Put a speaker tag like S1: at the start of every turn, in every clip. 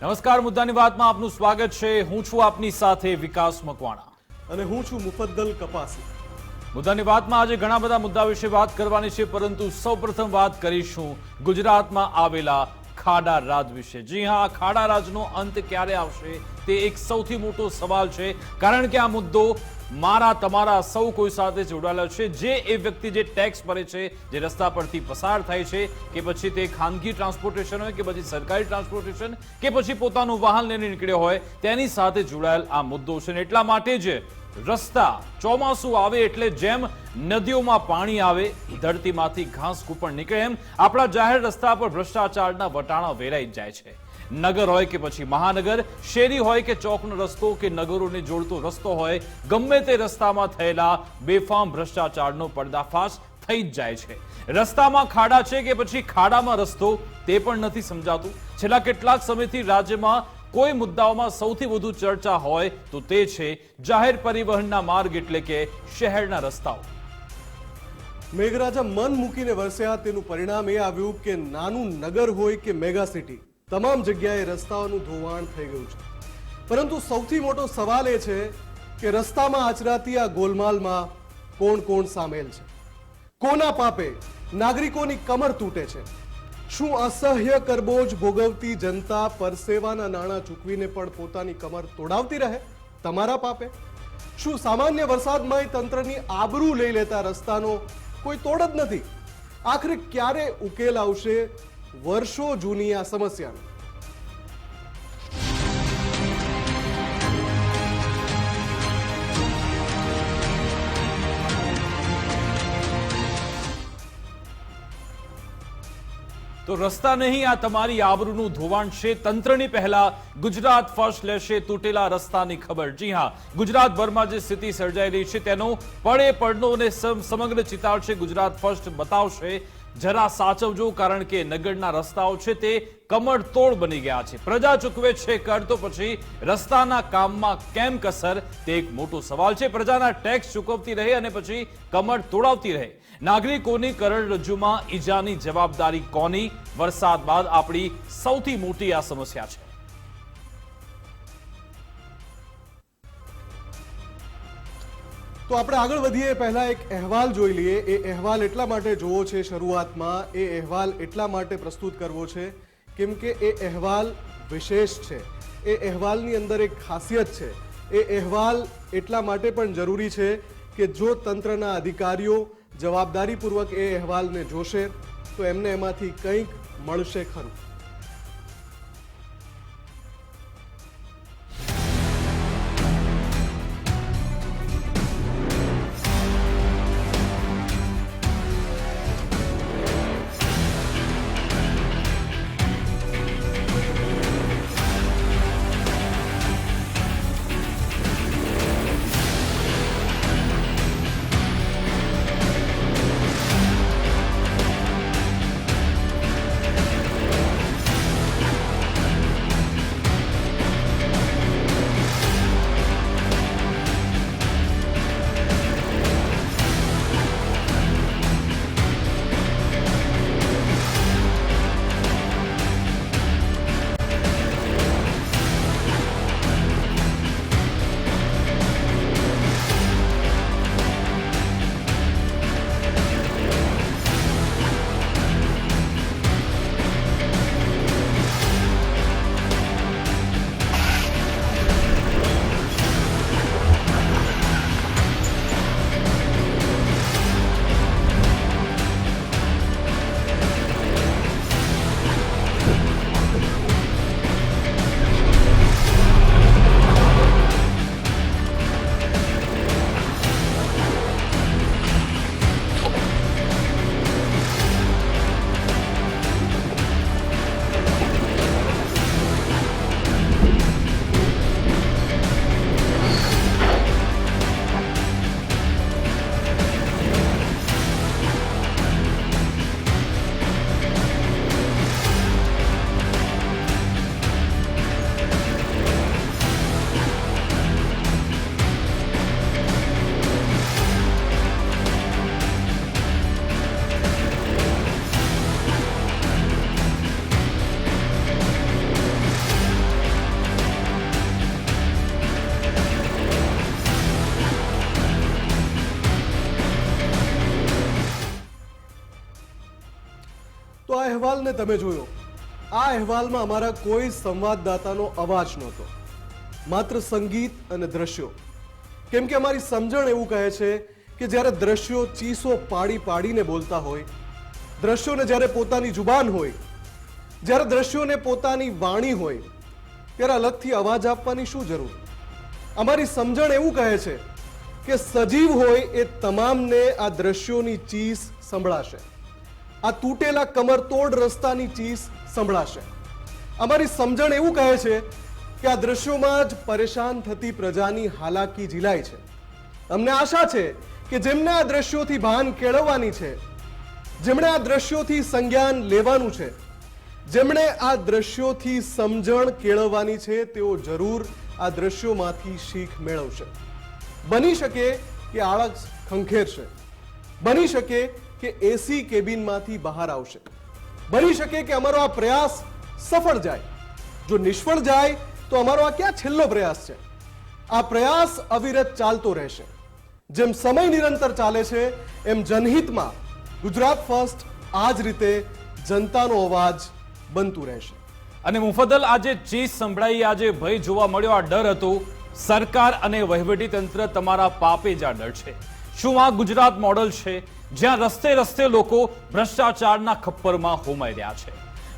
S1: નમસ્કાર, મુદ્દાની વાતમાં આપનું સ્વાગત છે. હું છું આપની સાથે વિકાસ મકવાણા
S2: અને હું છું મુફદ્દલ કપાસી.
S1: મુદ્દાની વાતમાં આજે ઘણા બધા મુદ્દા વિશે વાત કરવાની છે, પરંતુ સૌપ્રથમ વાત કરીશું ગુજરાતમાં આવેલા ખાડા રાજ વિશે. જી હા, આ ખાડા રાજનો અંત ક્યારે આવશે તે એક સૌથી મોટો સવાલ છે, કારણ કે આ મુદ્દો મારા તમારા સૌ કોઈ સાથે જોડાયેલો છે. જે એ વ્યક્તિ જે ટેક્સ ભરે છે, જે રસ્તા પરથી પસાર થાય છે, કે પછી તે ખાનગી ટ્રાન્સપોર્ટેશન હોય કે પછી સરકારી ટ્રાન્સપોર્ટેશન કે પછી પોતાનું વાહન લઈને નીકળ્યો હોય, તેની સાથે જોડાયેલ આ મુદ્દો છે. એટલા માટે જ રસ્તા ચોમાસું આવે એટલે જેમ નદીઓમાં પાણી આવે, ધરતીમાંથી ઘાસ કૂપણ નીકળે, એમ આપણા જાહેર રસ્તા પર ભ્રષ્ટાચારના વટાણા વેરાઈ જાય છે. નગર હોય કે પછી મહાનગર, શેરી હોય કે ચોકનો રસ્તો કે નગરોને જોડતો રસ્તો હોય, ગમે તે રસ્તામાં થયેલા બેફામ ભ્રષ્ટાચારનો પર્દાફાશ થઈ જ જાય છે. રસ્તામાં ખાડા છે કે પછી ખાડામાં રસ્તો, તે પણ નથી સમજાતું. છેલ્લા કેટલાક સમયથી રાજ્યમાં કોઈ મુદ્દાઓમાં સૌથી વધુ ચર્ચા હોય તો તે છે જાહેર પરિવહનના માર્ગ એટલે કે શહેરના રસ્તાઓ.
S2: મેઘરાજા મન મૂકીને વરસ્યા, તેનું પરિણામ એ આવ્યું કે નાનું નગર હોય કે મેગા સિટી, તમામ જગ્યાએ રસ્તાઓનું ધોવાણ થઈ ગયું છે. પરંતુ સૌથી મોટો સવાલ એ છે કે રસ્તામાં આચરાતી આ ગોલમાલમાં કોણ કોણ સામેલ છે? કોના પાપે નાગરિકોની કમર તૂટે છે? શું અસહ્ય કરબોજ ભોગવતી જનતા પરસેવાના નાણાં ચૂકવીને પણ પોતાની કમર તોડાવતી રહે તમારા પાપે? શું સામાન્ય વરસાદમાં તંત્રની આબરૂ લઈ લેતા રસ્તાનો કોઈ તોડ જ નથી? આખરે ક્યારે ઉકેલ આવશે વર્ષો જૂની આ સમસ્યાનો?
S1: તો રસ્તા નહીં, આ તમારી આબરૂનું ધોવાણ છે. તંત્રની પહેલા ગુજરાત ફર્સ્ટ લેશે તૂટેલા રસ્તાની ખબર. જી હા, ગુજરાતભરમાં જે સ્થિતિ સર્જાઈ રહી છે તેનો પડે પડનો અને સમગ્ર ચિતાર છે ગુજરાત ફર્સ્ટ બતાવશે. જરા સાચવજો, કારણ કે નગરના રસ્તાઓ છે તે કમરતોડ બની ગયા છે. પ્રજા ચૂકવે છે કર, તો પછી રસ્તાના કામમાં કેમ કસર, તે એક મોટો સવાલ છે. પ્રજાના ટેક્સ ચૂકવતી રહે અને પછી કમર તોડાવતી રહે. નાગરિકોની કરોડરજ્જુમાં ઈજાની જવાબદારી કોની? વરસાદ બાદ આપણી સૌથી મોટી આ સમસ્યા છે.
S2: તો આપણે આગળ વધીએ પહેલા એક અહેવાલ જોઈ લઈએ. એ અહેવાલ એટલા માટે જોવો છે શરૂઆતમાં, એ અહેવાલ એટલા માટે પ્રસ્તુત કરવો છે કેમ કે એ અહેવાલ વિશેષ છે. એ અહેવાલની અંદર એક ખાસિયત છે. એ અહેવાલ એટલા માટે પણ જરૂરી છે કે જો તંત્રના અધિકારીઓ જવાબદારીપૂર્વક એ અહેવાલને જોશે તો એમને એમાંથી કંઈક મળશે ખરું. તો આ અહેવાલને તમે જોયો. આ અહેવાલમાં અમારા કોઈ સંવાદદાતાનો અવાજ નહોતો, માત્ર સંગીત અને દ્રશ્યો. કેમ કે અમારી સમજણ એવું કહે છે કે જ્યારે દ્રશ્યો ચીસો પાડી પાડીને બોલતા હોય, દ્રશ્યોને જ્યારે પોતાની જુબાન હોય, જ્યારે દ્રશ્યોને પોતાની વાણી હોય, ત્યારે અલગથી અવાજ આપવાની શું જરૂર? અમારી સમજણ એવું કહે છે કે સજીવ હોય એ તમામને આ દ્રશ્યોની ચીસ સંભળાશે, આ તૂટેલા કમરતોડ રસ્તાની ચીસ સંભળાશે. અમારી સમજણ એવું કહે છે કે આ દ્રશ્યોમાં જ પરેશાન થતી પ્રજાની હાલાકી ઝીલાય છે. અમને આશા છે કે જેમને આ દ્રશ્યોથી ભાન કેળવવાની છે, જેમણે આ દ્રશ્યોથી સંજ્ઞાન લેવાનું છે, જેમણે આ દ્રશ્યોથી સમજણ કેળવવાની છે, તેઓ જરૂર આ દ્રશ્યોમાંથી શીખ મેળવશે. બની શકે કે આળસ ખંખેરશે, બની શકે કે એસી કેબિનમાંથી બહાર આવશે, બની શકે કે અમારો આ પ્રયાસ સફળ જાય. જો નિષ્ફળ જાય તો અમારો આ ક્યાં છેલ્લો પ્રયાસ છે? આ પ્રયાસ અવિરત ચાલતો રહેશે. જેમ સમય નિરંતર ચાલે છે એમ જનહિતમાં ગુજરાત ફર્સ્ટ આ જ રીતે જનતાનો અવાજ બનતું રહેશે.
S1: અને મુફદ્દલ, આજે ચીસ સંભળાઈ, આજે ભય જોવા મળ્યો, આ ડર હતો. સરકાર અને વહીવટી તંત્ર તમારા પાપે જ આ ડર છે. શું આ ગુજરાત મોડલ છે જ્યાં રસ્તે રસ્તે લોકો ભ્રષ્ટાચારના ખપ્પરમાં હોમાઈ રહ્યા છે?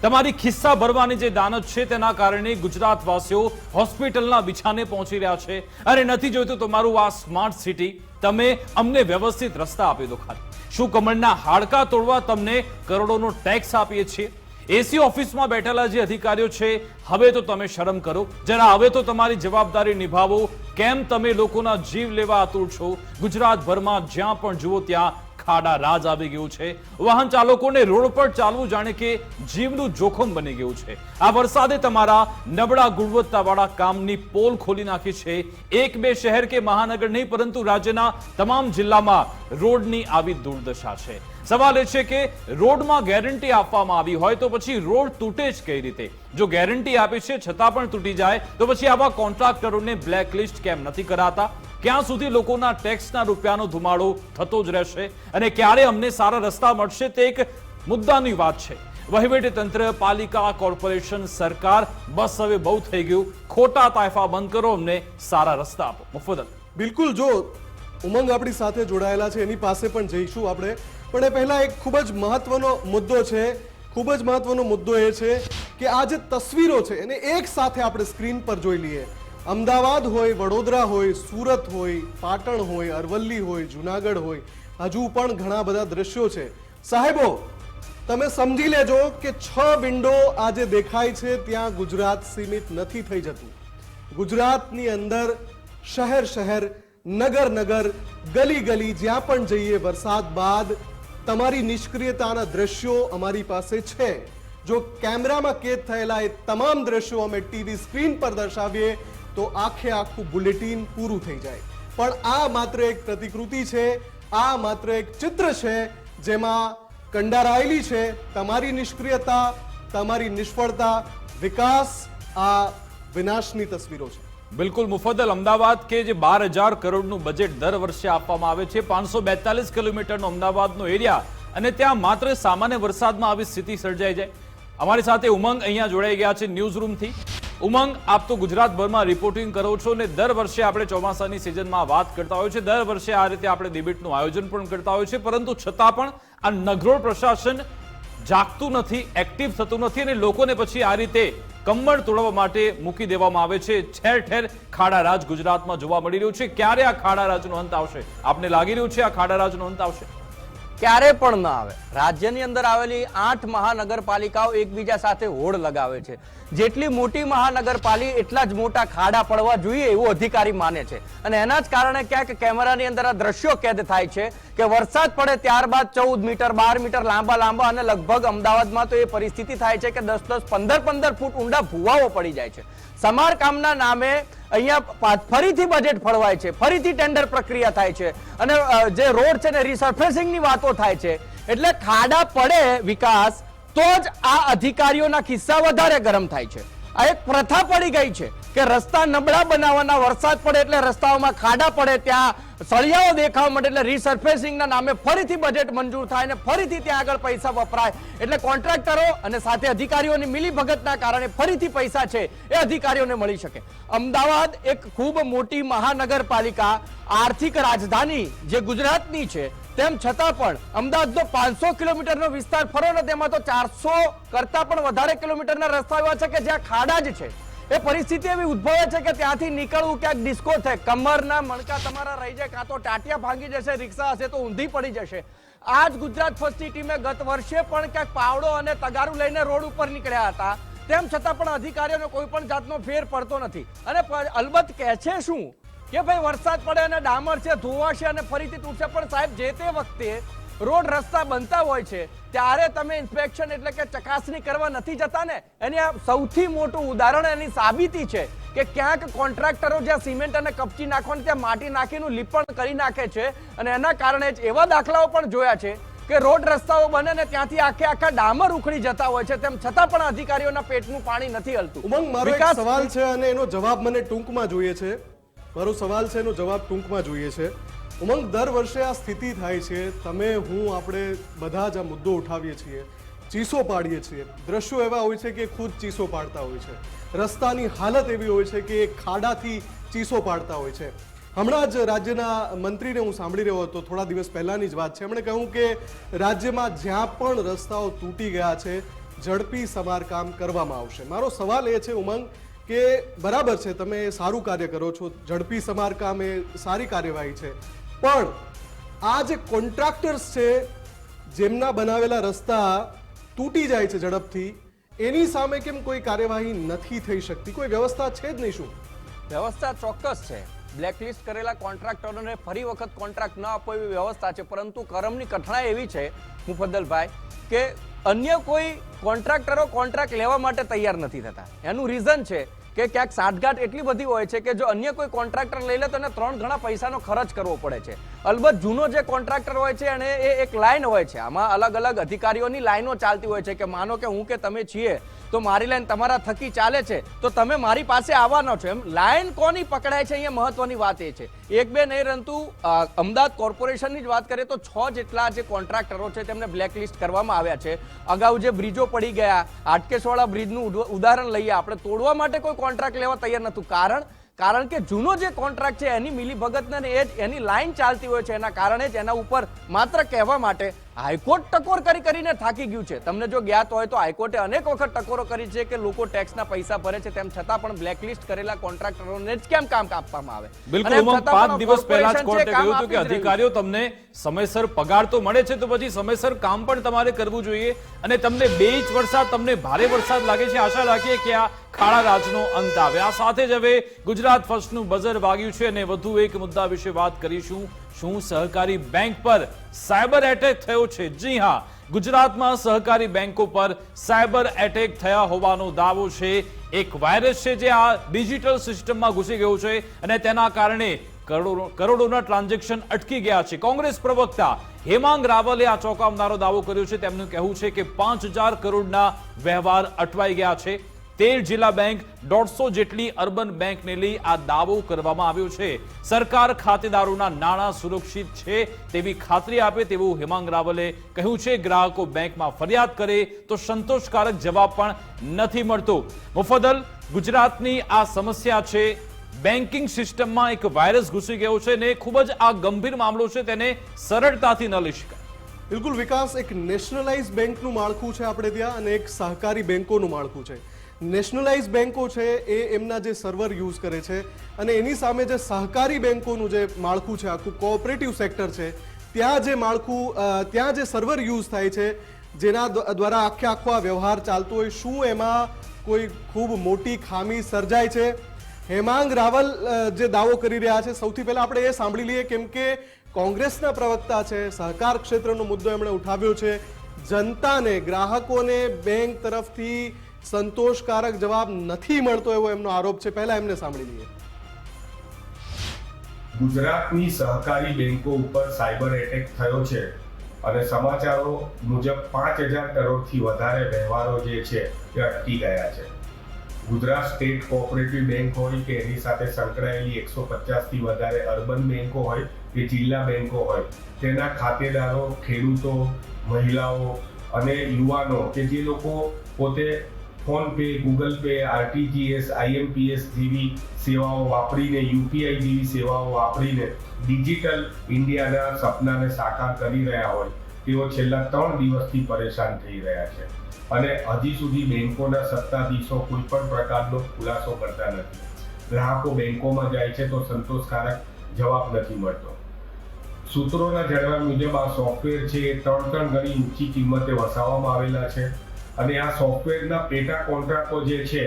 S1: તમારી ખિસ્સા ભરવાની જે દાનત છે તેના કારણે ગુજરાતવાસીઓ હોસ્પિટલના બિછાને પહોંચી રહ્યા છે. અરે નથી જોઈતું તમારું આ સ્માર્ટ સિટી, તમે અમને વ્યવસ્થિત રસ્તા આપી દો ખાલી. શું કમળના હાડકા તોડવા તમને કરોડોનો ટેક્સ આપીએ છીએ? એસી ઓફિસમાં બેઠેલા જે અધિકારીઓ છે, હવે તો તમે શરમ કરો જરા, હવે તો તમારી જવાબદારી નિભાવો. કેમ તમે લોકોના જીવ લેવા આતુર છો? ગુજરાતભરમાં જ્યાં પણ જુઓ ત્યાં ખાડા રાજ આવી ગયું છે. વાહન ચાલકોને રોડ પર ચાલવું જાણે કે જીવનું જોખમ બની ગયું છે. આ વરસાદે તમારા નબળા ગુણવત્તાવાળા કામની પોલ ખોલી નાખી છે. એક બે શહેર કે મહાનગર નહીં, પરંતુ રાજ્યના તમામ જિલ્લામાં રોડની આવી દુર્દશા છે. સવાલ એ છે કે રોડમાં ગેરંટી આપવામાં આવી હોય તો પછી રોડ તૂટે જ કઈ રીતે? જો ગેરંટી આપી છે છતાં પણ તૂટી જાય તો પછી આવા કોન્ટ્રાક્ટરોને બ્લેકલિસ્ટ કેમ નથી કરાતા? ક્યાં સુધી લોકોના ટેક્સના રૂપિયાનો ધુમાડો થતો જ રહેશે? અને ક્યારે અમને સારા રસ્તા મળશે તે એક મુદ્દાની વાત છે. વહીવટી તંત્ર, પાલિકા, કોર્પોરેશન, સરકાર, બસ હવે બહુ થઈ ગયું. ખોટા તાયફા બંધ કરો, અમને સારા રસ્તા આપો. મુફદ્દલ.
S2: બિલકુલ. જો ઉમંગ આપણી સાથે જોડાયેલા છે એની પાસે પણ જઈશું આપણે, પણ એ પહેલા એક ખૂબ જ મહત્વનો મુદ્દો છે. ખૂબ જ મહત્વનો મુદ્દો એ છે કે આ જે તસવીરો છે એને એક સાથે આપણે સ્ક્રીન પર જોઈ લઈએ. અમદાવાદ હોય, વડોદરા હોય, સુરત હોય, પાટણ હોય, અરવલ્લી હોય, જુનાગઢ હોય, હજુ પણ ઘણા બધા દ્રશ્યો છે. સાહેબો, તમે સમજી લેજો કે 6 વિન્ડો આજે દેખાય છે ત્યાં ગુજરાત સીમિત નથી થઈ જતું. ગુજરાતની અંદર શહેર શહેર, નગર નગર, ગલી ગલી, જ્યાં પણ જઈએ વરસાદ બાદ તમારી નિષ્ક્રિયતાના દ્રશ્યો અમારી પાસે છે. જો કેમેરામાં કેદ થયેલા એ તમામ દ્રશ્યો અમે ટીવી સ્ક્રીન પર દર્શાવીએ તો આખે આખું બુલેટિન પૂરું થઈ જાય. પણ આ માત્ર એક પ્રતિકૃતિ છે, આ માત્ર એક ચિત્ર છે જેમાં કંડારાયેલી છે તમારી નિષ્ક્રિયતા, તમારી નિષ્ફળતા, વિકાસ, આ વિનાશની તસવીરો છે.
S1: બિલકુલ મુફદ્દલ. અમદાવાદ કે જે 12,000 કરોડનું બજેટ દર વર્ષે આપવામાં આવે છે, 542 કિલોમીટરનો અમદાવાદનો એરિયા, અને ત્યાં માત્ર સામાન્ય વરસાદમાં આવી સ્થિતિ સર્જાઈ જાય. અમારી સાથે ઉમંગ અહીંયા જોડાઈ ગયા છે ન્યૂઝ રૂમથી. ઉમંગ, આપ તો ગુજરાતભરમાં રિપોર્ટિંગ કરો છો અને દર વર્ષે આપણે ચોમાસાની સિઝનમાં વાત કરતા હોય છે, દર વર્ષે આ રીતે આપણે ડિબેટનું આયોજન પણ કરતા હોય છે, પરંતુ છતાં પણ આ નગરોળ પ્રશાસન જાગતું નથી, એક્ટિવ થતું નથી અને લોકોને પછી આ રીતે કમળ તોડવા માટે મૂકી દેવામાં આવે છે. ઠેર ઠેર ખાડા રાજ ગુજરાતમાં જોવા મળી રહ્યું છે. ક્યારે આ ખાડા રાજનો અંત આવશે? આપને લાગી રહ્યું છે આ ખાડા રાજનો અંત આવશે?
S3: ક્યારે પણ ન આવે. રાજ્યની અંદર આવેલી 8 મહાનગરપાલિકાઓ એકબીજા સાથે હોડ લગાવે છે. જેટલી મોટી મહાનગરપાલિકા એટલા જ મોટા ખાડા પડવા જોઈએ એવું અધિકારી માને છે, અને એના જ કારણે ક્યાંક કેમેરાની અંદર આ દ્રશ્યો કેદ થાય છે કે વરસાદ પડે ત્યારબાદ 14 મીટર 12 મીટર લાંબા અને લગભગ અમદાવાદમાં તો એ પરિસ્થિતિ થાય છે કે 10-10, 15-15 ફૂટ ઊંડા ભૂવાઓ પડી જાય છે. સમારકામના નામે અહીંયા ફરીથી બજેટ ફળવાય છે, ફરીથી ટેન્ડર પ્રક્રિયા થાય છે અને જે રોડ છે ને રિસર્ફેસિંગની વાતો થાય છે. એટલે ખાડા પડે વિકાસ તો જ આ અધિકારીઓના ખિસ્સા વધારે ગરમ થાય છે. આ એક પ્રથા પડી ગઈ છે કે રસ્તા નબળા બનાવવાના, વરસાદ પડે એટલે રસ્તાઓમાં ખાડા પડે, ત્યાં સળિયાઓ દેખાવા મળે એટલે રીસર્ફેસિંગના નામે ફરીથી બજેટ મંજૂર થાય અને ફરીથી ત્યાં આગળ પૈસા વપરાય. એટલે કોન્ટ્રાક્ટરો અને સાથે અધિકારીઓની મિલીભગતના કારણે ફરીથી પૈસા છે એ અધિકારીઓને મળી શકે. અમદાવાદ એક ખૂબ મોટી મહાનગરપાલિકા, આર્થિક રાજધાની જે ગુજરાતની છે, તેમ છતાં પણ અમદાવાદનો 500 કિલોમીટરનો વિસ્તાર ફરો ને તેમાં તો 400 કરતા પણ વધારે કિલોમીટરના રસ્તા એવા છે કે જ્યાં ખાડા જ છે. એ પરિસ્થિતિ એવી ઉદ્ભવે છે કે ત્યાંથી નીકળવું ક્યાંક ડિસ્કો થાય, કમરના મણકા તમારા રહી જાય, કાં તો ટાટિયા ભાંગી જશે, રિક્ષા હશે તો ઊંધી પડી જશે. આ જ ગુજરાત ફર્સ્ટની ટીમે ગત વર્ષે પણ ક્યાંક પાવડો અને તગારું લઈને રોડ ઉપર નીકળ્યા હતા. તેમ છતાં પણ અધિકારીઓને કોઈ પણ જાતનો ફેર પડતો નથી. અને અલબત્ત કહે છે શું કે ભાઈ વરસાદ પડે અને ડામર છે, ધોવાશે અને ફરીથી તૂટશે. પણ સાહેબ, જે તે વખતે રોડ રસ્તા બનતા હોય છે ત્યારે તમે ઇન્સ્પેક્શન એટલે કે ચકાસણી કરવા નથી જતા ને. એની આ સૌથી મોટું ઉદાહરણ, એની સાબિતી છે કે ક્યાંક કોન્ટ્રાક્ટરો જ્યાં સિમેન્ટ અને કપચી નાખવાનું ત્યાં માટી નાખીનું લીપણ કરી નાખે છે અને એના કારણે જ એવા દાખલાઓ પણ જોયા છે કે રોડ રસ્તાઓ બને ને ત્યાંથી આખા ડામર ઉખડી જતા હોય છે. તેમ છતાં પણ અધિકારીઓના પેટનું પાણી નથી હલતું.
S2: ઉમંગ, મારો એક સવાલ છે અને એનો જવાબ મને ટૂંકમાં જોઈએ છે. મારો સવાલ છે એનો જવાબ ટૂંકમાં જોઈએ છે. ઉમંગ, દર વર્ષે આ સ્થિતિ થાય છે, તમે, હું, આપણે બધા જ આ મુદ્દો ઉઠાવીએ છીએ, ચીસો પાડીએ છીએ. દ્રશ્યો એવા હોય છે કે ખુદ ચીસો પાડતા હોય છે. રસ્તાની હાલત એવી હોય છે કે ખાડાથી ચીસો પાડતા હોય છે. હમણાં જ રાજ્યના મંત્રીને હું સાંભળી રહ્યો હતો, થોડા દિવસ પહેલાની જ વાત છે. એમણે કહ્યું કે રાજ્યમાં જ્યાં પણ રસ્તાઓ તૂટી ગયા છે ઝડપી સમારકામ કરવામાં આવશે. મારો સવાલ એ છે ઉમંગ કે બરાબર છે, તમે સારું કાર્ય કરો છો, ઝડપી સમારકામ એ સારી કાર્યવાહી છે, પણ આ જે કોન્ટ્રાક્ટર્સ છે જેમના બનાવેલા રસ્તા તૂટી જાય છે ઝડપથી, એની સામે કેમ કોઈ કાર્યવાહી નથી થઈ શકતી? કોઈ વ્યવસ્થા છે જ નહીં? શું
S3: વ્યવસ્થા? ચોક્કસ છે. બ્લેકલિસ્ટ કરેલા કોન્ટ્રાક્ટરોને ફરી વખત કોન્ટ્રાક્ટ ન આપવો એવી વ્યવસ્થા છે. પરંતુ કરમની કઠણાઈ એવી છે મુફદ્દલભાઈ કે અન્ય કોઈ કોન્ટ્રાક્ટરો કોન્ટ્રાક્ટ લેવા માટે તૈયાર નથી થતા. એનું રીઝન છે કે ક્યાંક સાઠગાંઠ એટલી બધી હોય છે કે જો અન્ય કોઈ કોન્ટ્રાક્ટર લઈ લે તો એને 3 ગણા પૈસાનો ખર્ચ કરવો પડે છે. અલબત્ત જૂનો જે કોન્ટ્રાક્ટર હોય છે એને એક લાઈન હોય છે, આમાં અલગ અલગ અધિકારીઓની લાઈનો ચાલતી હોય છે કે માનો કે હું કે તમે છીએ તો મારી લાઈન તમારા થકી ચાલે છે તો તમે મારી પાસે આવવાનો છો. એમ લાઈન કોની પકડાય છે અહીંયા મહત્વની વાત એ છે. એક બે નહીં, પરંતુ અમદાવાદ કોર્પોરેશનની જ વાત કરીએ તો 6 જેટલા જે કોન્ટ્રાક્ટરો છે તેમને બ્લેકલિસ્ટ કરવામાં આવ્યા છે. અગાઉ જે બ્રિજો પડી ગયા, હાટકેશવાળા બ્રિજનું ઉદાહરણ લઈએ આપણે, તોડવા માટે કોઈ કોન્ટ્રાક્ટ લેવા તૈયાર નહોતું. કારણ કે જૂનો જે કોન્ટ્રાક્ટ છે એની મિલીભગત ને એની લાઈન ચાલતી હોય છે. એના કારણે જ એના ઉપર માત્ર કહેવા માટે હાઈકોર્ટ ટકોર કરીને થાકી ગયું છે. તમને જો જ્ઞાત હોય તો હાઈકોર્ટે અનેક વખત ટકોરો કરી છે કે લોકો ટેક્સના પૈસા ભરે છે, તેમ છતાં પણ બ્લેકલિસ્ટ કરેલા કોન્ટ્રાક્ટરોને જ કેમ કામ આપવામાં આવે?
S1: બિલકુલ ઉમંગ, 5 દિવસ પહેલા જ કોર્ટે કહ્યું હતું કે અધિકારીઓ, તમને સમયસર પગાર તો મળે છે તો પછી સમયસર કામ પણ તમારે કરવું જોઈએ. અને તમને 2 ઇંચ વરસાદ, તમને ભારે વરસાદ લાગે છે, આશા રાખીએ કે આ ખાડા રાજનો અંત આવે. આ સાથે જ હવે ગુજરાત ફર્સ્ટનું બઝર વાગ્યું છે અને વધુ એક મુદ્દા વિશે વાત કરીશું. શું સહકારી બેંક પર સાયબર એટેક થયો છે? જી હા, ગુજરાતમાં સહકારી બેંકો પર સાયબર એટેક થયા હોવાનો દાવો છે. એક વાયરસ છે જે આ ડિજિટલ સિસ્ટમમાં ઘૂસી ગયો છે અને તેના કારણે કરોડોના ટ્રાન્ઝેક્શન અટકી ગયા છે. કોંગ્રેસ પ્રવક્તા હેમાંગ રાવલે આ ચોંકાવનારો દાવો કર્યો છે. તેમનું કહેવું છે કે 5000 કરોડના વ્યવહાર અટવાઈ ગયા છે. 13 જિલ્લા બેંક, 150 જેટલી અર્બન બેંકને લઈ આ દાવો કરવામાં આવ્યો છે. સરકાર ખાતેદારોના નાણાં સુરક્ષિત છે તેવી ખાતરી આપે તેવું હેમાંગ રાવલે કહ્યું છે. ગ્રાહકો બેંકમાં ફરિયાદ કરે તો સંતોષકારક જવાબ પણ નથી મળતો. મુફદ્દલ, ગુજરાતની આ સમસ્યા છે, બેન્કિંગ સિસ્ટમમાં એક વાયરસ ઘૂસી ગયો છે ને ખૂબ જ આ ગંભીર મામલો છે, તેને સરળતાથી ન લઈ શકાય.
S2: બિલકુલ વિકાસ, એક નેશનલાઇઝ બેંકનું માળખું છે આપણે ત્યાં અને એક સહકારી બેંકોનું માળખું છે. નેશનલાઇઝ બેંકો છે એ એમના જે સર્વર યુઝ કરે છે અને એની સામે જે સહકારી બેંકોનું જે માળખું છે, આખું કોઓપરેટિવ સેક્ટર છે, ત્યાં જે માળખું, ત્યાં જે સર્વર યુઝ થાય છે જેના દ્વારા આખો આ વ્યવહાર ચાલતો હોય, શું એમાં કોઈ ખૂબ મોટી ખામી સર્જાય છે? હેમાંગ રાવલ જે દાવો કરી રહ્યા છે, સૌથી પહેલા આપણે એ સાંભળી લઈએ, કેમ કે કોંગ્રેસના પ્રવક્તા છે, સહકાર ક્ષેત્રનો મુદ્દો એમણે ઉઠાવ્યો છે. જનતાને, ગ્રાહકોને બેંક તરફથી સંતોષકારક જવાબ નથી મળતો એવો એમનો આરોપ છે. પહેલા એમને સાંભળી લઈએ.
S4: ગુજરાતની સહકારી બેંકો ઉપર સાયબર એટેક થયો છે અને સમાચારો મુજબ 5000 કરોડથી વધારે વ્યવહારો જે છે એ અટકી ગયા છે. ગુજરાત સ્ટેટ કોઓપરેટિવ બેંક હોય કે એની સાથે સંકળાયેલી 150થી વધારે અર્બન બેંકો હોય કે જિલ્લા બેંકો હોય, તેના ખાતેદારો, ખેડૂતો, મહિલાઓ અને યુવાનો કે જે લોકો પોતે phone pay, Google pay, RTGS, IMPS જેવી સેવાઓ વાપરીને, યુપીઆઈ જેવી સેવાઓ વાપરીને ડિજિટલ ઇન્ડિયાના સપનાને સાકાર કરી રહ્યા હોય, તેઓ છેલ્લા 3 દિવસથી પરેશાન થઈ રહ્યા છે અને હજી સુધી બેંકોના સત્તાધીશો કોઈ પણ પ્રકારનો ખુલાસો કરતા નથી. ગ્રાહકો બેંકોમાં જાય છે તો સંતોષકારક જવાબ નથી મળતો. સૂત્રોના જણાવ્યા મુજબ આ સોફ્ટવેર છે એ 3 ગણી ઊંચી કિંમતે વસાવવામાં આવેલા છે અને આ સોફ્ટવેરના પેટા કોન્ટ્રાક્ટો જે છે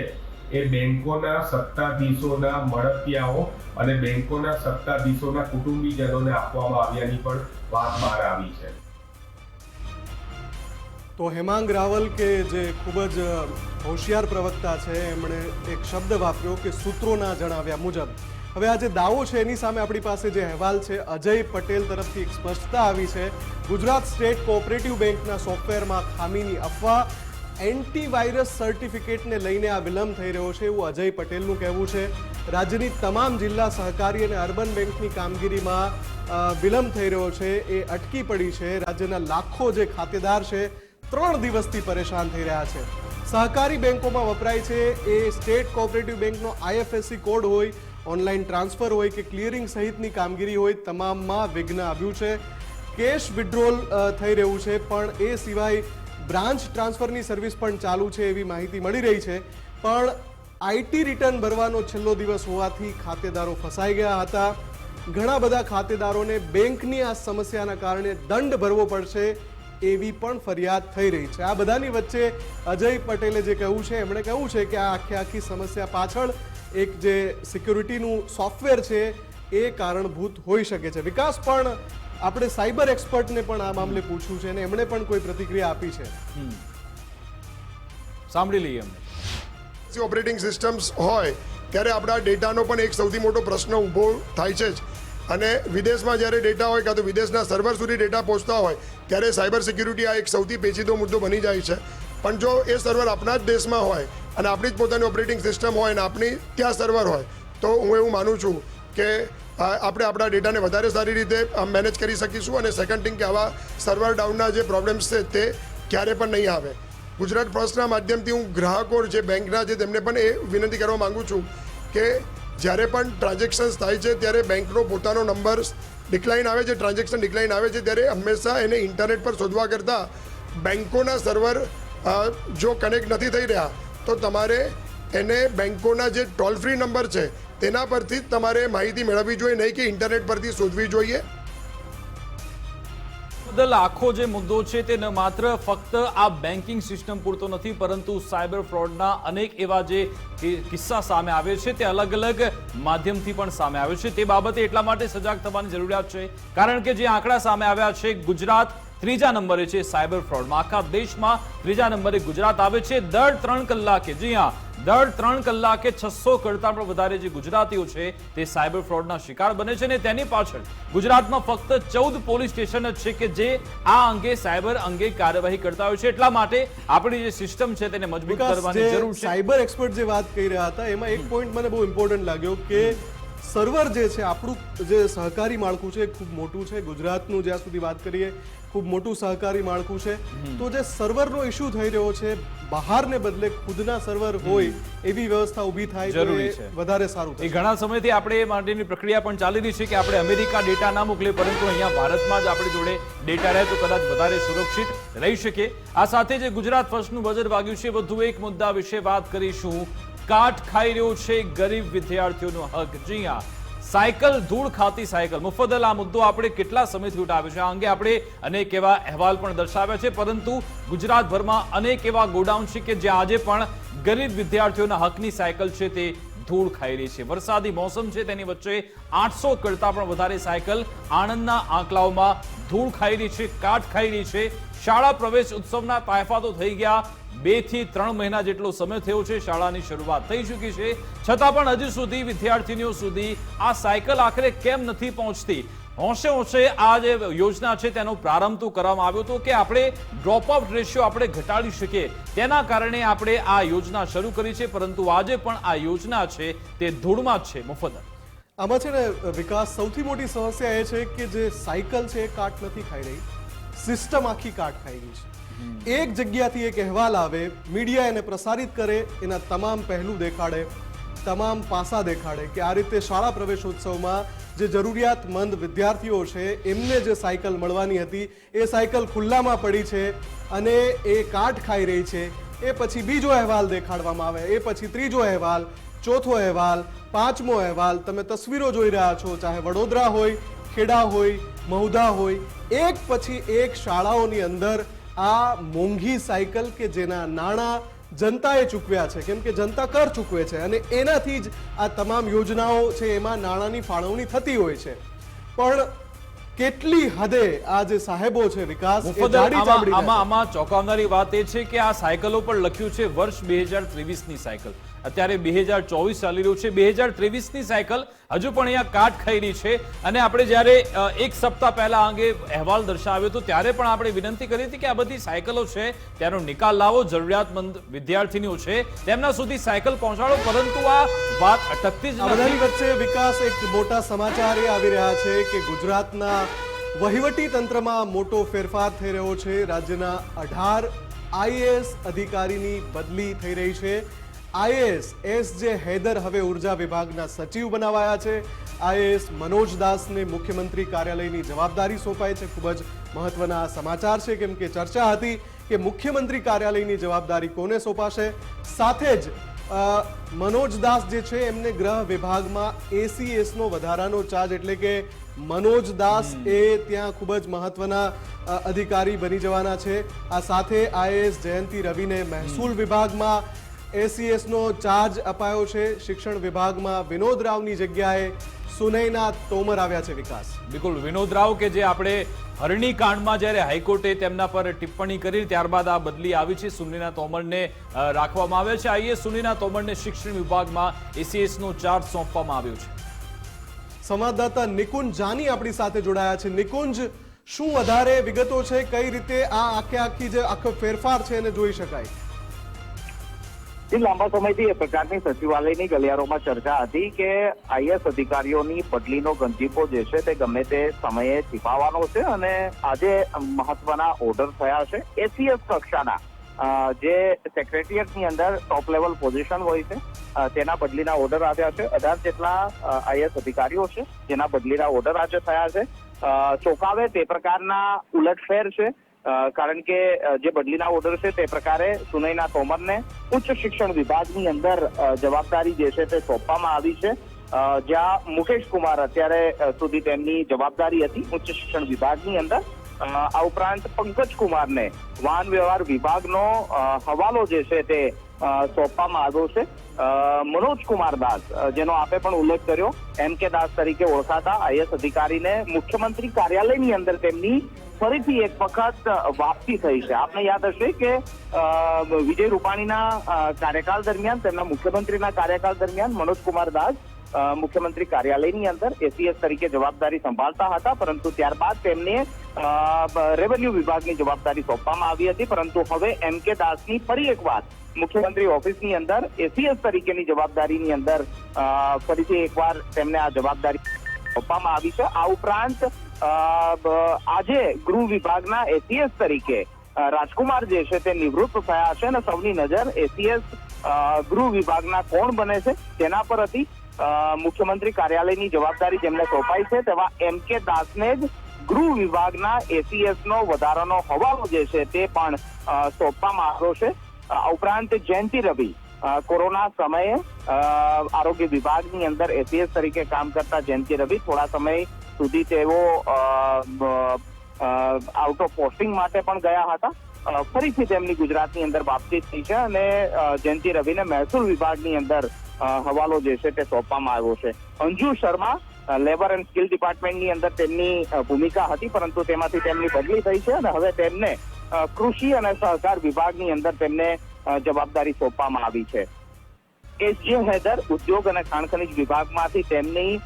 S4: એ બેંકોના સત્તાધીશોના મળતિયાઓ અને બેંકોના સત્તાધીશોના કુટુંબીજનોને આપવામાં આવ્યાની પણ વાત બહાર આવી છે.
S2: તો હેમાંગ રાવલ કે જે ખૂબ જ હોશિયાર પ્રવક્તા છે, એમણે એક શબ્દ વાપર્યો કે સૂત્રોના જણાવ્યા મુજબ. હવે આ જે દાવો છે એની સામે આપણી પાસે જે અહેવાલ છે, અજય પટેલ તરફથી એક સ્પષ્ટતા આવી છે. ગુજરાત સ્ટેટ કોઓપરેટિવ બેંકના સોફ્ટવેરમાં ખામીની અફવા, એન્ટીવાયરસ સર્ટિફિકેટને લઈને આ વિલંબ થઈ રહ્યો છે એવું અજય પટેલનું કહેવું છે. રાજ્યની તમામ જિલ્લા સહકારી અને અર્બન બેંકની કામગીરીમાં વિલંબ થઈ રહ્યો છે, એ અટકી પડી છે. રાજ્યના લાખો જે ખાતેદાર છે 3 દિવસથી પરેશાન થઈ રહ્યા છે. સહકારી બેંકોમાં વપરાય છે એ સ્ટેટ કોઓપરેટિવ બેંકનો IFSC કોડ હોય, ઓનલાઈન ટ્રાન્સફર હોય કે ક્લિયરિંગ સહિતની કામગીરી હોય, તમામમાં વિઘ્ન આવ્યું છે. કેશ વિડ્રોલ થઈ રહ્યું છે, પણ એ સિવાય બ્રાન્ચ ટ્રાન્સફરની સર્વિસ પણ ચાલુ છે એવી માહિતી મળી રહી છે. પણ IT રિટર્ન ભરવાનો છેલ્લો દિવસ હોવાથી ખાતેદારો ફસાઈ ગયા હતા. ઘણા બધા ખાતેદારોને બેંકની આ સમસ્યાના કારણે દંડ ભરવો પડશે એવી પણ ફરિયાદ થઈ રહી છે. આ બધાની વચ્ચે અજય પટેલે જે કહ્યું છે, એમણે કહ્યું છે કે આ આખી સમસ્યા પાછળ એક જે સિક્યુરિટીનું સોફ્ટવેર છે એ કારણભૂત હોઈ શકે છે. વિકાસ, પણ આપણે સાયબર એક્સપર્ટને પણ આ મામલે પૂછ્યું છે અને એમણે પણ કોઈ પ્રતિક્રિયા આપી છે.
S1: સાંભળી લઈએ અમને.
S5: ઓપરેટિંગ સિસ્ટમ્સ હોય ત્યારે આપણા ડેટાનો પણ એક સૌથી મોટો પ્રશ્ન ઊભો થાય છે જ. અને વિદેશમાં જ્યારે ડેટા હોય કાં તો વિદેશના સર્વર સુધી ડેટા પહોંચતા હોય ત્યારે સાયબર સિક્યુરિટી આ એક સૌથી પેચીદો મુદ્દો બની જાય છે. પણ જો એ સર્વર આપણા જ દેશમાં હોય અને આપણી જ પોતાની ઓપરેટિંગ સિસ્ટમ હોય અને આપણી ત્યાં સર્વર હોય તો હું એવું માનું છું કે આપણે આપણા ડેટાને વધારે સારી રીતે મેનેજ કરી શકીશું. અને સેકન્ડ થિંગ કે આવા સર્વર ડાઉનના જે પ્રોબ્લેમ્સ છે તે ક્યારે પણ નહીં આવે. ગુજરાત ફર્સ્ટના માધ્યમથી હું ગ્રાહકો જે બેંકના છે તેમને પણ એ વિનંતી કરવા માગું છું કે જ્યારે પણ ટ્રાન્ઝેક્શન્સ થાય છે ત્યારે બેંકનો પોતાનો નંબર ડિક્લાઇન આવે છે, ટ્રાન્ઝેક્શન ડિક્લાઇન આવે છે, ત્યારે હંમેશા એને ઇન્ટરનેટ પર શોધવા કરતાં બેંકોના સર્વર જો કનેક્ટ નથી થઈ રહ્યા તો તમારે એને બેંકોના જે ટોલ ફ્રી નંબર છે તેના પરથી જ તમારે માહિતી મેળવવી જોઈએ, નહીં કે ઇન્ટરનેટ પરથી શોધવી જોઈએ.
S1: બદલ આખો જે મુદ્દો છે તે ન માત્ર ફક્ત આ બેન્કિંગ સિસ્ટમ પૂરતો નથી, પરંતુ સાયબર ફ્રોડના અનેક એવા જે કિસ્સા સામે આવે છે તે અલગ અલગ માધ્યમથી પણ સામે આવે છે. તે બાબતે એટલા માટે સજાગ થવાની જરૂરિયાત છે કારણ કે જે આંકડા સામે આવ્યા છે, ગુજરાત 3જા નંબરે છે સાયબર ફ્રોડમાં. આખા દેશમાં 3જા નંબરે ગુજરાત આવે છે. દર 3 કલાકે, જી હા, દર 3 કલાકે 600 કરતાં પણ વધારે જે ગુજરાતીઓ છે તે સાયબર ફ્રોડના શિકાર બને છે અને તેની પાછળ ગુજરાતમાં ફક્ત 14 પોલીસ સ્ટેશન જ છે કે જે આ અંગે સાયબર અંગે કાર્યવાહી કરતા હોય છે. એટલા માટે આપણી જે સિસ્ટમ છે તેને મજબૂત કરવાની જરૂર છે.
S2: સાયબર એક્સપર્ટ જે વાત કહી રહ્યા હતા એમાં એક પોઈન્ટ મને બહુ ઇમ્પોર્ટન્ટ લાગ્યો કે સર્વર જે છે, આપણું જે સહકારી માળખું છે ખૂબ મોટું છે. ગુજરાતનું જ્યાં સુધી વાત કરીએ ખૂબ મોટું સહકારી માળખું છે. તો જે સર્વરનો ઇશ્યુ થઈ રહ્યો છે, બહારને બદલે ખુદના સર્વર હોય એવી વ્યવસ્થા ઊભી થાય તો વધારે સારું થશે.
S1: ઘણા સમયથી આપણે એ માટેની પ્રક્રિયા પણ ચાલી રહી છે કે આપણે અમેરિકા ડેટા ના મોકલીએ, પરંતુ અહીંયા ભારતમાં જ આપણી જોડે ડેટા રહે તો કદાચ વધારે સુરક્ષિત રહી શકે. આ સાથે જે ગુજરાત ફર્સ્ટનું બજર વાગ્યું છે, વધુ એક મુદ્દા વિશે વાત કરીશું. કાટ ખાઈ રહ્યો છે ગરીબ વિદ્યાર્થીઓનો હક. જી હા, સાયકલ, ધૂળ ખાતી સાયકલ. મુફદ્દલ આ મુદ્દો આપણે કેટલા સમયથી ઉઠાવ્યો છે. આ અંગે આપણે અનેક એવા અહેવાલ પણ દર્શાવ્યા છે, પરંતુ ગુજરાતભરમાં અનેક એવા ગોડાઉન છે કે જ્યાં આજે પણ ગરીબ વિદ્યાર્થીઓના હકની સાયકલ છે તે ધૂળ ખાઈ રહી છે. વરસાદી મોસમ છે તેની વચ્ચે 800 કરતાં પણ વધારે સાયકલ આણંદના આંકલાઓમાં ધૂળ ખાઈ રહી છે, કાટ ખાઈ રહી છે. શાળા પ્રવેશ ઉત્સવના તાયફા તો થઈ ગયા, 2 થી 3 મહિના જેટલો સમય થયો છે, શાળાની શરૂઆત થઈ ચૂકી છે, છતાં પણ હજુ સુધી વિદ્યાર્થીનીઓ સુધી આ સાયકલ આખરે કેમ નથી પહોંચતી? હોંશે હોંશે આ જે યોજના છે તેનો પ્રારંભ તો કરવામાં આવ્યો હતો કે આપણે ડ્રોપ આઉટ રેશિયો આપણે ઘટાડી શકીએ, તેના કારણે આપણે આ યોજના શરૂ કરી છે, પરંતુ આજે પણ આ યોજના છે તે ધૂળમાં જ છે. મુફદ્દલ,
S2: આમાં છે ને વિકાસ, સૌથી મોટી સમસ્યા એ છે કે જે સાયકલ છે એ કાટ નથી ખાઈ રહી, સિસ્ટમ આખી કાટ ખાઈ ગઈ છે. એક જગ્યાથી એક અહેવાલ આવે, મીડિયા એને પ્રસારિત કરે, એના તમામ પહેલું દેખાડે, તમામ પાસા દેખાડે કે આ રીતે શાળા પ્રવેશોત્સવમાં જે જરૂરિયાતમંદ વિદ્યાર્થીઓ છે એમને જે સાયકલ મળવાની હતી એ સાયકલ ખુલ્લામાં પડી છે અને એ કાટ ખાઈ રહી છે. એ પછી બીજો અહેવાલ દેખાડવામાં આવે, એ પછી ત્રીજો અહેવાલ, ચોથો અહેવાલ, પાંચમો અહેવાલ. તમે તસવીરો જોઈ રહ્યા છો, ચાહે વડોદરા હોય, ખેડા હોય, મહુધા હોય, એક પછી એક શાળાઓની અંદર આ મોંઘી સાયકલ કે જેના નાણાં જનતાએ ચૂકવ્યા છે, કેમ કે જનતા કર ચૂકવે છે અને એનાથી જ આ તમામ યોજનાઓ છે એમાં નાણાંની ફાળવણી થતી હોય છે. પણ કેટલી હદે આ જે સાહેબો છે વિકાસ, એ જાડી ચામડી
S1: આમાં ચોંકાવનારી વાત એ છે કે આ સાયકલો પર લખ્યું છે વર્ષ 2023ની સાયકલ. અત્યારે 2024 ચાલી રહ્યું છે. 2023ની સાયકલ હજુ પણ અહીંયા કાટ ખાઈ રહી છે. અને આપણે જ્યારે એક સપ્તાહ પહેલા અંગે અહેવાલ દર્શાવ્યો હતો ત્યારે પણ આપણે વિનંતી કરી હતી કે આ બધી સાયકલો છે તેનો નિકાલ લાવો, જરૂરિયાતમંદ વિદ્યાર્થીનીઓ છે તેમના સુધી સાયકલ પહોંચાડો, પરંતુ આ વાત અટકતી જ
S2: આ બધાની વચ્ચે વિકાસ, એક મોટા સમાચાર એ આવી રહ્યા છે કે ગુજરાતના વહીવટી તંત્રમાં મોટો ફેરફાર થઈ રહ્યો છે. રાજ્યના 18 આઈએએસ અધિકારીની બદલી થઈ રહી છે. આઈએએસ એસ.જે. હૈદર હવે ઉર્જા વિભાગના સચિવ બનાવાયા છે. આઈએએસ મનોજ દાસને મુખ્યમંત્રી કાર્યાલયની જવાબદારી સોંપાઈ છે. ખૂબ જ મહત્વના સમાચાર છે, કેમ કે ચર્ચા હતી કે મુખ્યમંત્રી કાર્યાલયની જવાબદારી કોને સોંપાશે. સાથે જ મનોજ દાસ જે છે એમને ગૃહ વિભાગમાં એસીએસનો વધારાનો ચાર્જ, એટલે કે મનોજ દાસ એ ત્યાં ખૂબ જ મહત્વના અધિકારી બની જવાના છે. આ સાથે આઈએએસ જયંતિ રવિને મહેસૂલ વિભાગમાં એસીએસનો ચાર્જ અપાયો છે. શિક્ષણ વિભાગમાં વિનોદ રાવની જગ્યાએ સુનૈના તોમર આવ્યા છે. વિકાસ,
S1: બિલકુલ, વિનોદ રાવ કે જે આપણે હરણી કાંડમાં જ્યારે હાઈકોર્ટે તેમના પર ટિપ્પણી કરી ત્યારબાદ આ બદલી આવી છે. સુનૈના તોમરને રાખવામાં આવ્યા છે. આઈએએસ સુનૈના તોમરને શિક્ષણ વિભાગમાં એસીએસનો ચાર્જ સોંપવામાં આવ્યો છે.
S2: સંવાદદાતા નિકુંજ જાની આપણી સાથે જોડાયા છે. નિકુંજ, શું વધારે વિગતો છે? કઈ રીતે આ આખી જે આખો ફેરફાર છે એને જોઈ શકાય?
S6: લાંબા સમયથી એ પ્રકારની સચિવાલયની ગલિયારોમાં ચર્ચા હતી કે આઈએએસ અધિકારીઓની બદલીનો ગંજીફો જે છે તે ગમે તે સમયે છીપાવવાનો છે અને આજે મહત્વના ઓર્ડર થયા છે. એસીએસ કક્ષાના જે સેક્રેટરીએટની અંદર ટોપ લેવલ પોઝિશન હોય છે તેના બદલીના ઓર્ડર આવ્યા છે. 18 જેટલા આઈએએસ અધિકારીઓ છે જેના બદલીના ઓર્ડર આજે થયા છે. ચોંકાવે તે પ્રકારના ઉલટફેર છે, કારણ કે જે બદલીના ઓર્ડર છે તે પ્રકારે સુનૈના તોમરને ઉચ્ચ શિક્ષણ વિભાગની અંદર જવાબદારી જે છે તે સોંપવામાં આવી છે. જ્યાં મુકેશ કુમાર અત્યારે સુધી તેમની જવાબદારી હતી ઉચ્ચ શિક્ષણ વિભાગની અંદર. આ ઉપરાંત પંકજ કુમારને વાહન વ્યવહાર વિભાગનો હવાલો જે છે તે સોંપવામાં આવ્યો છે. મનોજ કુમાર દાસ, જેનો આપે પણ ઉલ્લેખ કર્યો, એમ.કે. દાસ તરીકે ઓળખાતા આઈએએસ અધિકારીને મુખ્યમંત્રી કાર્યાલયની અંદર તેમની ફરીથી એક વખત વાપસી થઈ છે. આપને યાદ હશે કે વિજય રૂપાણીના કાર્યકાળ દરમિયાન, તેમના મુખ્યમંત્રીના કાર્યકાળ દરમિયાન મનોજ કુમાર દાસ મુખ્યમંત્રી કાર્યાલયની અંદર એસીએસ તરીકે જવાબદારી સંભાળતા હતા, પરંતુ ત્યારબાદ તેમને રેવન્યુ વિભાગની જવાબદારી સોંપવામાં આવી હતી. પરંતુ હવે એમ.કે. દાસની ફરી એકવાર મુખ્યમંત્રી ઓફિસની અંદર એસીએસ તરીકેની જવાબદારીની અંદર ફરીથી એકવાર તેમને આ જવાબદારી સોંપવામાં આવી છે. આ ઉપરાંત આજે ગૃહ વિભાગના એસીએસ તરીકે રાજકુમાર જે છે તે નિવૃત્ત થયા છે અને સૌની નજર એસીએસ ગૃહ વિભાગના કોણ બને છે તેના પર હતી. મુખ્યમંત્રી કાર્યાલયની જવાબદારી જેમને સોંપાઈ છે તેવા એમ.કે. દાસને જ ગૃહ વિભાગના એસીએસનો વધારાનો હવાલો જે છે તે પણ સોંપવામાં આવ્યો છે. આ ઉપરાંત જયંતિ રવિ કોરોના સમયે આરોગ્ય વિભાગની અંદર એસીએસ તરીકે કામ કરતા જયંતિ રવિ થોડા સમય સુધી તેઓ આઉટ ઓફ પોસ્ટિંગ માટે પણ ગયા હતા. ફરીથી તેમની ગુજરાતની અંદર વાપસી થઈ છે અને જયંતિ રવિને મહેસૂલ વિભાગની અંદર હવાલો જે છે તે સોંપવામાં આવ્યો છે. Anju Sharma labour and skill ડિપાર્ટમેન્ટની અંદર તેમની ભૂમિકા હતી, પરંતુ તેમાંથી તેમની બદલી થઈ છે અને હવે તેમને કૃષિ અને સહકાર વિભાગની અંદર તેમને જવાબદારી સોંપવામાં આવી છે. એસ.જે. હૈદર ઉદ્યોગ અને ખાણ ખનીજ વિભાગમાંથી તેમની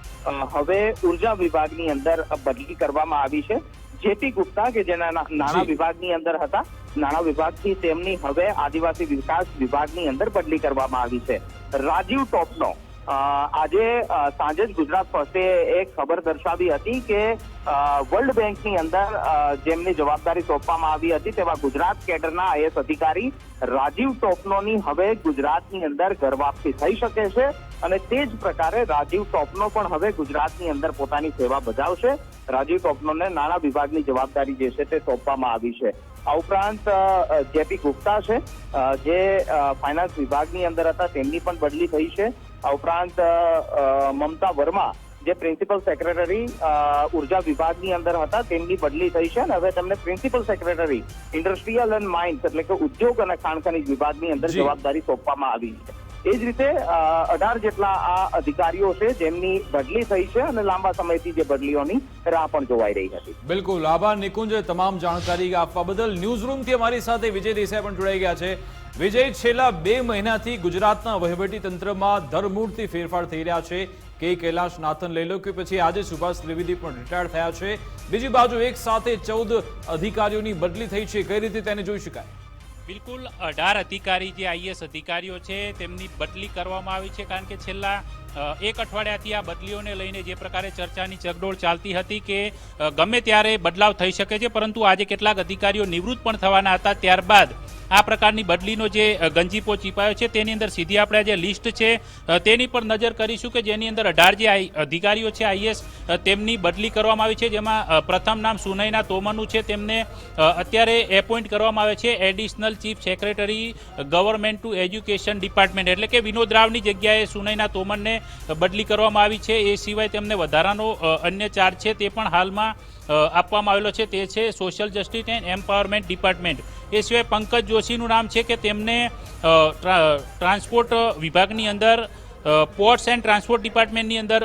S6: હવે ઉર્જા વિભાગની અંદર બદલી કરવામાં આવી છે. જે.પી. ગુપ્તા કે જેના નાણાં વિભાગની અંદર હતા, નાણાં વિભાગથી તેમની હવે આદિવાસી વિકાસ વિભાગની અંદર બદલી કરવામાં આવી છે. રાજીવ ટોપનો આજે સાંજે જ ગુજરાત ફર્સ્ટે એક ખબર દર્શાવી હતી કે વર્લ્ડ બેંકની અંદર જેમની જવાબદારી સોંપવામાં આવી હતી તેવા ગુજરાત કેડરના આઈએએસ અધિકારી રાજીવ ટોપનોની હવે ગુજરાતની અંદર ઘર વાપસી થઈ શકે છે અને તે જ પ્રકારે રાજીવ ટોપનો પણ હવે ગુજરાતની અંદર પોતાની સેવા બજાવશે. રાજીવ ટોપનોને નાણાં વિભાગની જવાબદારી જે છે તે સોંપવામાં આવી છે. આ ઉપરાંત જે.પી. ગુપ્તા છે જે ફાઇનાન્સ વિભાગની અંદર હતા, તેમની પણ બદલી થઈ છે. આ ઉપરાંત મમતા વર્મા જે પ્રિન્સિપલ સેક્રેટરી ઉર્જા વિભાગની અંદર હતા, તેમની બદલી થઈ છે અને હવે તેમને principal secretary industrial and mines એટલે કે ઉદ્યોગ અને ખાણ ખનીજ વિભાગની અંદર જવાબદારી સોંપવામાં આવી છે. એ જ રીતે 18 જેટલા આ અધિકારીઓ છે જેમની બદલી થઈ છે અને લાંબા સમયથી જે બદલીઓની રાહ પણ જોવાઈ રહી હતી.
S1: બિલકુલ, આભાર નિકુંજ તમામ જાણકારી આપવા બદલ. ન્યૂઝ રૂમથી અમારી સાથે વિજય દેસાઈ પણ જોડાઈ ગયા છે. વિજય, છેલ્લા 2 મહિનાથી ગુજરાતના વહીવટી તંત્રમાં ધરમૂળથી ફેરફાર થઈ રહ્યા છે. કે કૈલાશ નાથન લઈ લો કે પછી આજે સુભાષ ત્રિવેદી પણ રિટાયર થયા છે. બીજી બાજુ એક સાથે 14 અધિકારીઓની બદલી થઈ છે. કઈ રીતે તેને જોઈ શકાય?
S7: બિલકુલ, 18 અધિકારી જે આઈએએસ અધિકારીઓ છે તેમની બદલી કરવામાં આવી છે. કારણ કે છેલ્લા એક અઠવાડિયાથી આ બદલીઓને લઈને જે પ્રકારે ચર્ચાની ચગડોળ ચાલતી હતી કે ગમે ત્યારે બદલાવ થઈ શકે છે, પરંતુ આજે કેટલાક અધિકારીઓ નિવૃત્ત પણ થવાના હતા. ત્યારબાદ આ પ્રકારની બદલીનો જે ગંજીપો ચીપાયો છે તેની અંદર સીધી આપણે જે લિસ્ટ છે તેની પર નજર કરીશું કે જેની અંદર 18 જે અધિકારીઓ છે આઈએએસ તેમની બદલી કરવામાં આવી છે. જેમાં પ્રથમ નામ સુનયના તોમરનું છે. તેમને અત્યારે એપોઇન્ટ કરવામાં આવે છે additional chief secretary government to education department, એટલે કે વિનોદ રાવની જગ્યાએ સુનયના તોમરને બદલી કરવામાં આવી છે. એ સિવાય તેમને વધારાનો અન્ય ચાર્જ છે તે પણ હાલમાં આપવામાં આવેલો છે, તે છે social justice and empowerment department. એ સિવાય પંકજ જોશીનું નામ છે કે તેમને ટ્રાન્સપોર્ટ વિભાગની અંદર પોર્ટ્સ એન્ડ ટ્રાન્સપોર્ટ ડિપાર્ટમેન્ટની અંદર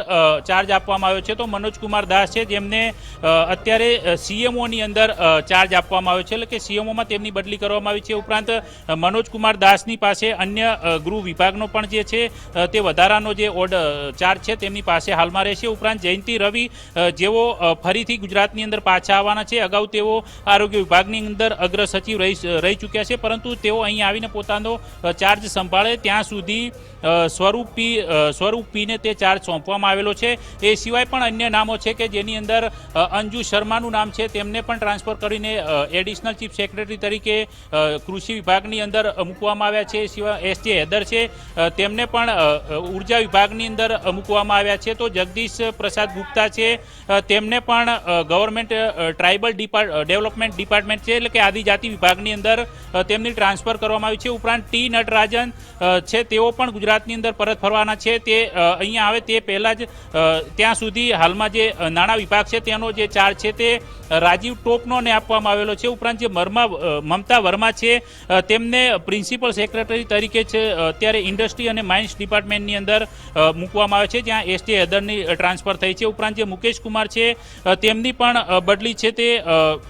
S7: ચાર્જ આપવામાં આવ્યો છે. તો મનોજ કુમાર દાસ છે જેમને અત્યારે સીએમઓની અંદર ચાર્જ આપવામાં આવ્યો છે, એટલે કે સીએમઓમાં તેમની બદલી કરવામાં આવી છે. ઉપરાંત મનોજ કુમાર દાસની પાસે અન્ય ગૃહ વિભાગનો પણ જે છે તે વધારાનો જે ચાર્જ છે તેમની પાસે હાલમાં રહેશે. ઉપરાંત જયંતિ રવિ જેઓ ફરીથી ગુજરાતની અંદર પાછા આવવાના છે. અગાઉ તેઓ આરોગ્ય વિભાગની અંદર અગ્ર સચિવ રહી ચૂક્યા છે, પરંતુ તેઓ અહીં આવીને પોતાનો ચાર્જ સંભાળે ત્યાં સુધી સ્વરૂપ પીને તે ચાર્જ સોંપવામાં આવેલો છે. એ સિવાય પણ અન્ય નામો છે કે જેની અંદર અંજુ શર્માનું નામ છે, તેમને પણ ટ્રાન્સફર કરીને એડિશનલ ચીફ સેક્રેટરી તરીકે કૃષિ વિભાગની અંદર મૂકવામાં આવ્યા છે. એ સિવાય એસ.જે. હૈદર છે તેમને પણ ઉર્જા વિભાગની અંદર મૂકવામાં આવ્યા છે. તો જગદીશ પ્રસાદ ગુપ્તા છે તેમને પણ ગવર્મેન્ટ ટ્રાઇબલ ડેવલપમેન્ટ ડિપાર્ટમેન્ટ છે એટલે કે આદિજાતિ વિભાગની અંદર તેમની ટ્રાન્સફર કરવામાં આવી છે. ઉપરાંત ટી નટરાજન છે તેઓ પણ ગુજરાતની અંદર પરત ફરવાના છે. તે અહીંયા આવે તે પહેલાં જ ત્યાં સુધી હાલમાં જે નાણાં વિભાગ છે તેનો જે ચાર્જ છે તે રાજીવ ટોપનોને આપવામાં આવેલો છે. ઉપરાંત જે મમતા વર્મા છે તેમને પ્રિન્સિપલ સેક્રેટરી તરીકે છે અત્યારે ઇન્ડસ્ટ્રી અને માઇન્સ ડિપાર્ટમેન્ટની અંદર મૂકવામાં આવે છે, જ્યાં એસ.જે. હૈદરની ટ્રાન્સફર થઈ છે. ઉપરાંત જે મુકેશ કુમાર છે તેમની પણ બદલી છે તે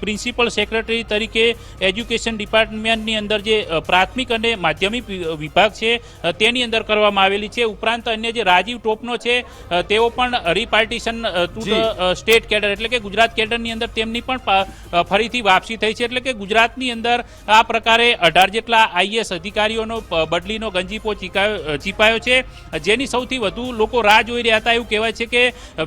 S7: પ્રિન્સિપલ સેક્રેટરી તરીકે એજ્યુકેશન ડિપાર્ટમેન્ટની અંદર જે પ્રાથમિક અને માધ્યમિક વિભાગ છે તેની અંદર કરવામાં આવેલી છે. ઉપરાંત અન્ય જે રાજીવ ટોપનો છે તેઓ પણ રિપાર્ટીશન ટુ ધ સ્ટેટ કેડર એટલે કે ગુજરાત કેડરની અંદર તેમની પણ ફરીથી વાપસી થઈ છે. એટલે કે ગુજરાતની અંદર આ પ્રકારે 18 જેટલા આઈએએસ અધિકારીઓનો બદલીનો ગંજીપો ચીપાયો છે, જેની સૌથી વધુ લોકો રાહ જોઈ રહ્યા હતા. એવું કહેવાય છે કે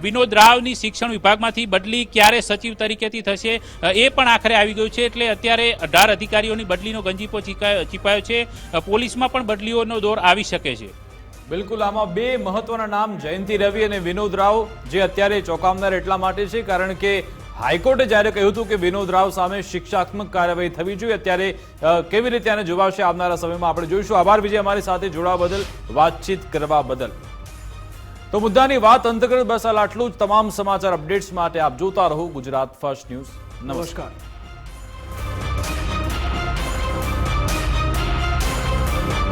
S7: વિનોદ રાવની શિક્ષણ વિભાગમાંથી બદલી ક્યારે સચિવ તરીકેથી થશે એ પણ આખરે આવી ગયું છે. એટલે અત્યારે 18 અધિકારીઓની બદલીનો ગંજીપો ચીપાયો છે. પોલીસમાં પણ બદલીઓનો દોર આવી શકે છે.
S1: બિલકુલ, આમાં 2 મહત્વના નામ જયંતિ રવિ અને વિનોદ રાવ જે અત્યારે ચોંકાવનાર એટલા માટે છે કારણ કે હાઈકોર્ટે જ્યારે કહ્યું હતું કે વિનોદ રાવ સામે શિક્ષાત્મક કાર્યવાહી થવી જોઈએ, અત્યારે કેવી રીતે આને જોવાશે આવનારા સમયમાં આપણે જોઈશું. આભાર વિજય, અમારી સાથે જોડાવા બદલ, વાતચીત કરવા બદલ. તો મુદ્દાની વાત અંતર્ગત બસ આટલું જ. તમામ સમાચાર અપડેટ્સ માટે આપ જોતા રહો ગુજરાત ફર્સ્ટ ન્યૂઝ. નમસ્કાર.